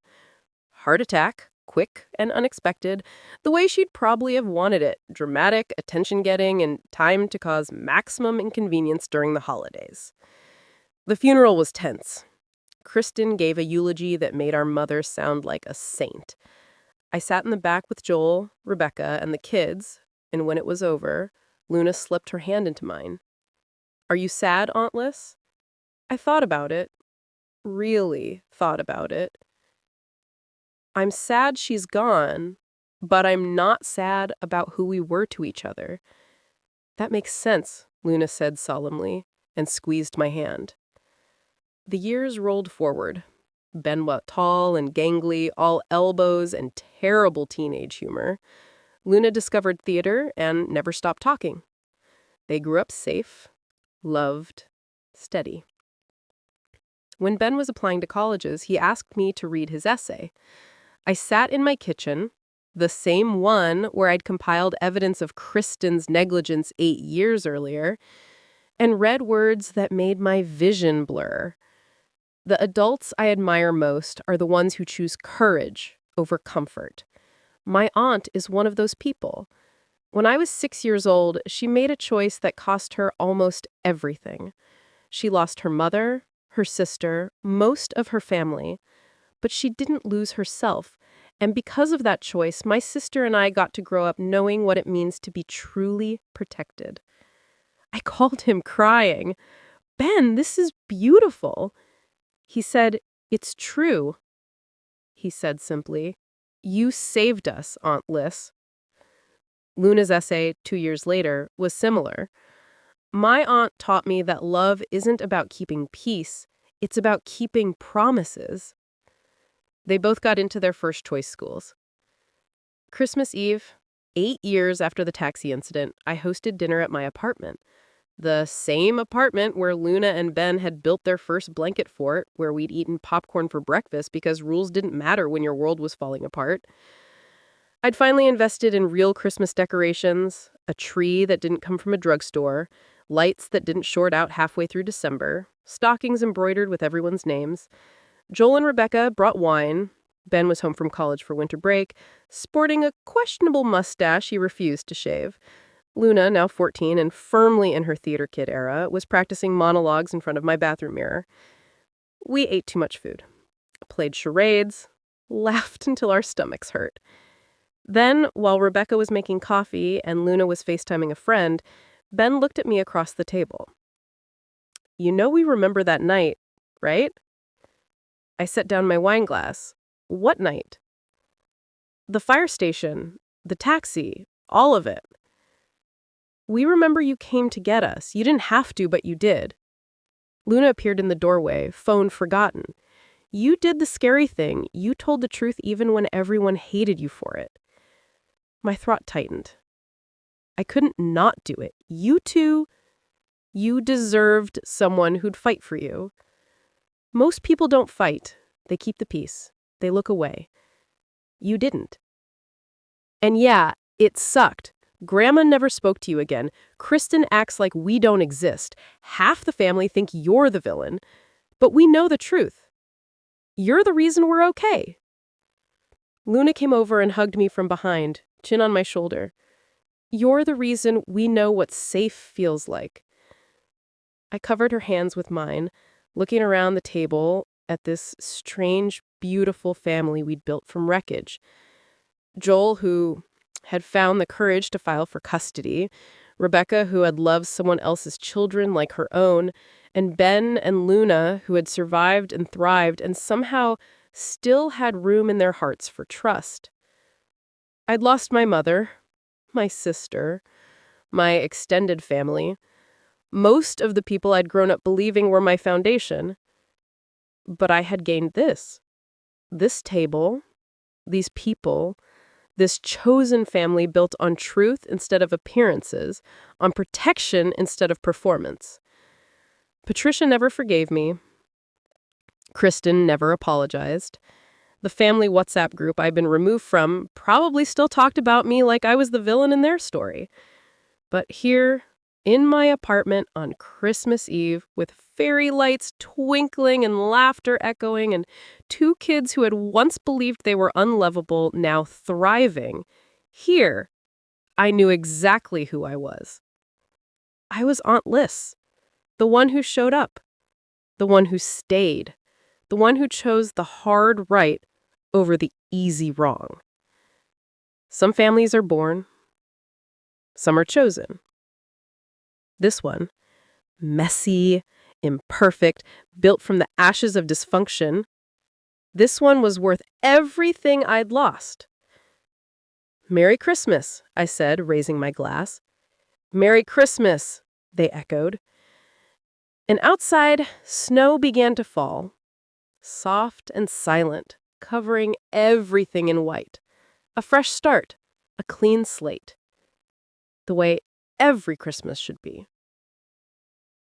Heart attack, quick and unexpected, the way she'd probably have wanted it, dramatic, attention-getting, and timed to cause maximum inconvenience during the holidays. The funeral was tense. Kristen gave a eulogy that made our mother sound like a saint. I sat in the back with Joel, Rebecca, and the kids, and when it was over, Luna slipped her hand into mine. "Are you sad, Aunt Liz?" I thought about it. Really thought about it. I'm sad she's gone, but I'm not sad about who we were to each other. That makes sense, Luna said solemnly, and squeezed my hand. The years rolled forward. Ben was tall and gangly, all elbows and terrible teenage humor. Luna discovered theater and never stopped talking. They grew up safe, loved, steady. When Ben was applying to colleges, he asked me to read his essay. I sat in my kitchen, the same one where I'd compiled evidence of Kristen's negligence 8 years earlier, and read words that made my vision blur. The adults I admire most are the ones who choose courage over comfort. My aunt is one of those people. When I was 6 years old, she made a choice that cost her almost everything. She lost her mother, her sister, most of her family, but she didn't lose herself. And because of that choice, my sister and I got to grow up knowing what it means to be truly protected. I called him crying. "Ben, this is beautiful." He said, "It's true." He said simply, "You saved us, Aunt Liz." Luna's essay 2 years later was similar. My aunt taught me that love isn't about keeping peace, it's about keeping promises. They both got into their first choice schools. Christmas Eve, 8 years after the taxi incident, I hosted dinner at my apartment. The same apartment where Luna and Ben had built their first blanket fort, where we'd eaten popcorn for breakfast because rules didn't matter when your world was falling apart. I'd finally invested in real Christmas decorations, a tree that didn't come from a drugstore, lights that didn't short out halfway through December, stockings embroidered with everyone's names. Joel and Rebecca brought wine. Ben was home from college for winter break, sporting a questionable mustache he refused to shave. Luna, now 14 and firmly in her theater kid era, was practicing monologues in front of my bathroom mirror. We ate too much food, played charades, laughed until our stomachs hurt. Then, while Rebecca was making coffee and Luna was FaceTiming a friend, Ben looked at me across the table. "You know we remember that night, right?" I set down my wine glass. "What night?" "The fire station, the taxi, all of it." "We remember you came to get us. You didn't have to, but you did." Luna appeared in the doorway, phone forgotten. "You did the scary thing. You told the truth even when everyone hated you for it." My throat tightened. I couldn't not do it. You two, you deserved someone who'd fight for you. Most people don't fight. They keep the peace. They look away. You didn't. And yeah, it sucked. Grandma never spoke to you again. Kristen acts like we don't exist. Half the family think you're the villain. But we know the truth. You're the reason we're okay. Luna came over and hugged me from behind, chin on my shoulder. You're the reason we know what safe feels like. I covered her hands with mine, looking around the table at this strange, beautiful family we'd built from wreckage. Joel, who had found the courage to file for custody, Rebecca, who had loved someone else's children like her own, and Ben and Luna, who had survived and thrived and somehow still had room in their hearts for trust. I'd lost my mother, my sister, my extended family. Most of the people I'd grown up believing were my foundation. But I had gained this table, these people, this chosen family built on truth instead of appearances, on protection instead of performance. Patricia never forgave me. Kristen never apologized. The family WhatsApp group I'd been removed from probably still talked about me like I was the villain in their story. But here, in my apartment on Christmas Eve, with fairy lights twinkling and laughter echoing, and two kids who had once believed they were unlovable now thriving, here, I knew exactly who I was. I was Aunt Liz, the one who showed up, the one who stayed, the one who chose the hard right over the easy wrong. Some families are born, some are chosen. This one, messy, imperfect, built from the ashes of dysfunction, this one was worth everything I'd lost. "Merry Christmas," I said, raising my glass. "Merry Christmas," they echoed. And outside, snow began to fall, soft and silent, covering everything in white. A fresh start, a clean slate. The way every Christmas should be.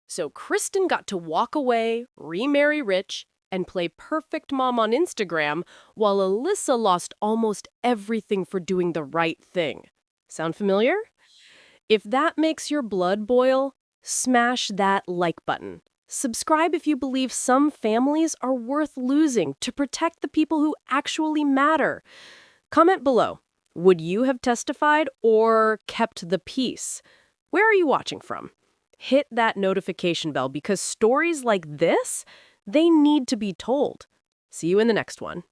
So Kristen got to walk away, remarry rich, and play perfect mom on Instagram, while Alyssa lost almost everything for doing the right thing. Sound familiar? If that makes your blood boil, smash that like button. Subscribe if you believe some families are worth losing to protect the people who actually matter. Comment below. Would you have testified or kept the peace? Where are you watching from? Hit that notification bell because stories like this, they need to be told. See you in the next one.